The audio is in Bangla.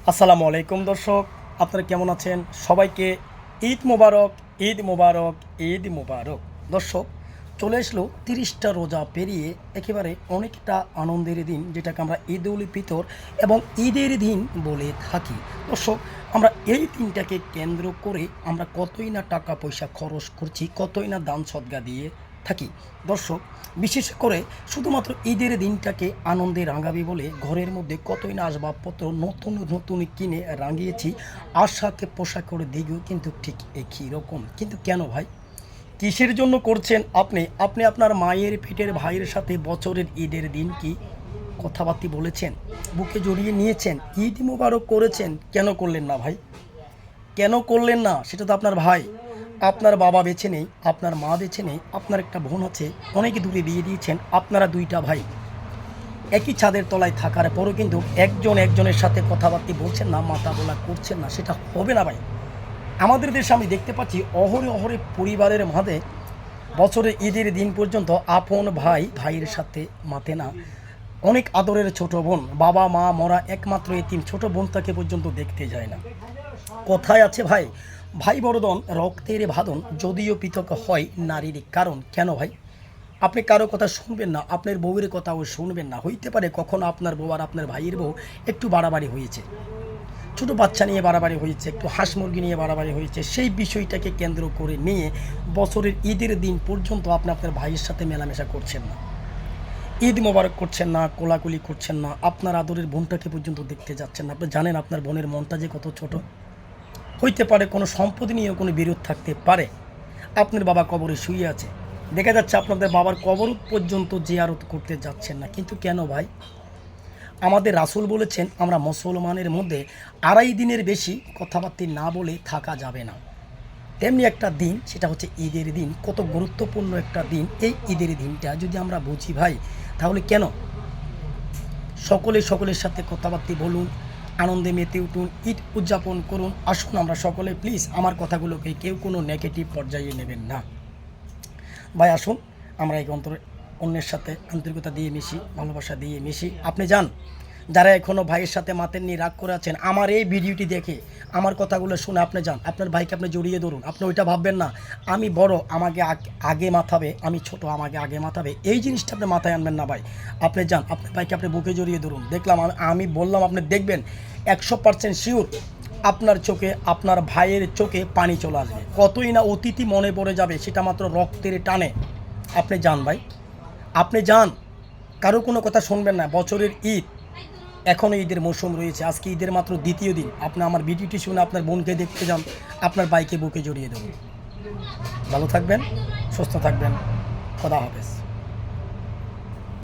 আসসালামু আলাইকুম দর্শক, আপনারা কেমন আছেন? সবাইকে ঈদ মোবারক, ঈদ মোবারক, ঈদ মোবারক। দর্শক, চলে আসলো 30টা রোজা পেরিয়ে একেবারে অনেকটা আনন্দের দিন, যেটাকে আমরা ঈদ উল ফিতর এবং ঈদের দিন বলে থাকি। দর্শক, আমরা এই দিনটাকে কেন্দ্র করে আমরা কতই না টাকা পয়সা খরচ করছি, কতই না দান সদকা দিয়ে থাকি। দর্শক, বিশেষ করে শুধুমাত্র ঈদের দিনটাকে আনন্দে রাঙাবি বলে ঘরের মধ্যে কতই না আসবাবপত্র নতুন নতুন কিনে রাঙিয়েছি। আশাকে পোশাক করে দিকেও কিন্তু ঠিক একই রকম। কিন্তু কেন ভাই, কিসের জন্য করছেন আপনি? আপনি আপনার মায়ের পেটের ভাইয়ের সাথে বছরের ঈদের দিন কি কথাবার্তা বলেছেন, বুকে জড়িয়ে নিয়েছেন, ঈদ মোবারক করেছেন? কেন করলেন না ভাই? কেন করলেন না? সেটা তো আপনার ভাই, আপনার বাবা বেঁচে নেই, আপনার মা বেঁচে নেই, আপনার একটা বোন আছে, অনেক দূরে বিয়ে দিয়েছেন। আপনারা দুইটা ভাই একই ছাদের তলায় থাকার পরও কিন্তু একজন একজনের সাথে কথাবার্তা বলছেন না, মাথা বলা করছেন না। সেটা হবে না ভাই। আমাদের দেশে আমি দেখতে পাচ্ছি অহরে অহরে পরিবারের মাঝে বছরের ঈদের দিন পর্যন্ত আপন ভাই ভাইয়ের সাথে মাতে না। অনেক আদরের ছোট বোন, বাবা মা মরা একমাত্র এতিম ছোট বোন তাকে পর্যন্ত দেখতে যায় না। কথায় আছে ভাই, ভাই বড়দন রক্তের বাঁধন, যদিও পৃথক হয় নারীর কারণ। কেন ভাই আপনি কারো কথা শুনবেন না? আপনার বউয়ের কথাও শুনবেন না? হইতে পারে কখনো আপনার বউ আর আপনার ভাইয়ের বউ একটু বাড়াবাড়ি হয়েছে, ছোটো বাচ্চা নিয়ে বাড়াবাড়ি হয়েছে, একটু হাঁস মুরগি নিয়ে বাড়াবাড়ি হয়েছে, সেই বিষয়টাকে কেন্দ্র করে নিয়ে বছরের ঈদের দিন পর্যন্ত আপনি আপনার ভাইয়ের সাথে মেলামেশা করছেন না, ঈদ মোবারক করছেন না, কোলাকুলি করছেন না, আপনার আদরের বোনটাকে পর্যন্ত দেখতে যাচ্ছেন না। আপনি জানেন আপনার বোনের মনটা যে কত ছোট। হইতে পারে কোনো সম্পত্তি নিয়েও কোনো বিরোধ থাকতে পারে। আপনার বাবা কবরে শুয়ে আছে, দেখা যাচ্ছে আপনাদের বাবার কবর পর্যন্ত জিয়ারত করতে যাচ্ছেন না। কিন্তু কেন ভাই? আমাদের রাসূল বলেছেন আমরা মুসলমানের মধ্যে 2.5 দিনের বেশি কথাবার্তা না বলে থাকা যাবে না। তেমনি একটা দিন, সেটা হচ্ছে ঈদের দিন। কত গুরুত্বপূর্ণ একটা দিন এই ঈদের দিনটা যদি আমরা বুঝি ভাই, তাহলে কেন সকলের সাথে কথাবার্তা বলুন, আনন্দে মেতে উঠুন, ঈদ উদযাপন করুন। আসুন আমরা সকলে প্লিজ আমার কথাগুলোকে কেউ কোনো নেগেটিভ পর্যায়ে নেবেন না ভাই। আসুন আমরা এই অন্তরে অন্যের সাথে আন্তরিকতা দিয়ে মিশি, ভালোবাসা দিয়ে মিশি। আপনি যান, যারা এখনও ভাইয়ের সাথে মাতেননি, রাগ করে আছেন, আমার এই ভিডিওটি দেখে আমার কথাগুলো শুনে আপনি যান, আপনার ভাইকে আপনি জড়িয়ে ধরুন। আপনি ওইটা ভাববেন না আমি বড় আমাকে আগে মাথাবে, আমি ছোট আমাকে আগে মাথাবে, এই জিনিসটা আপনি মাথায় আনবেন না ভাই। আপনি যান, আপনার ভাইকে আপনি বুকে জড়িয়ে ধরুন। দেখলাম আমি বললাম, আপনি দেখবেন 100% শিওর আপনার চোখে, আপনার ভাইয়ের চোখে পানি চলে আসবে। কতই না অতিথি মনে পড়ে যাবে, সেটা মাত্র রক্তের টানে। আপনি যান ভাই, আপনি যান, কারো কোনো কথা শুনবেন না। বছরের ঈদ, এখনও ঈদের মৌসুম রয়েছে, আজকে ঈদের মাত্র দ্বিতীয় দিন। আপনি আমার ভিডিওটি শুনে আপনার বোনকে দেখতে যান, আপনার বাইকে বুকে জড়িয়ে দেবেন। ভালো থাকবেন, সুস্থ থাকবেন, খোদা হাফেজ।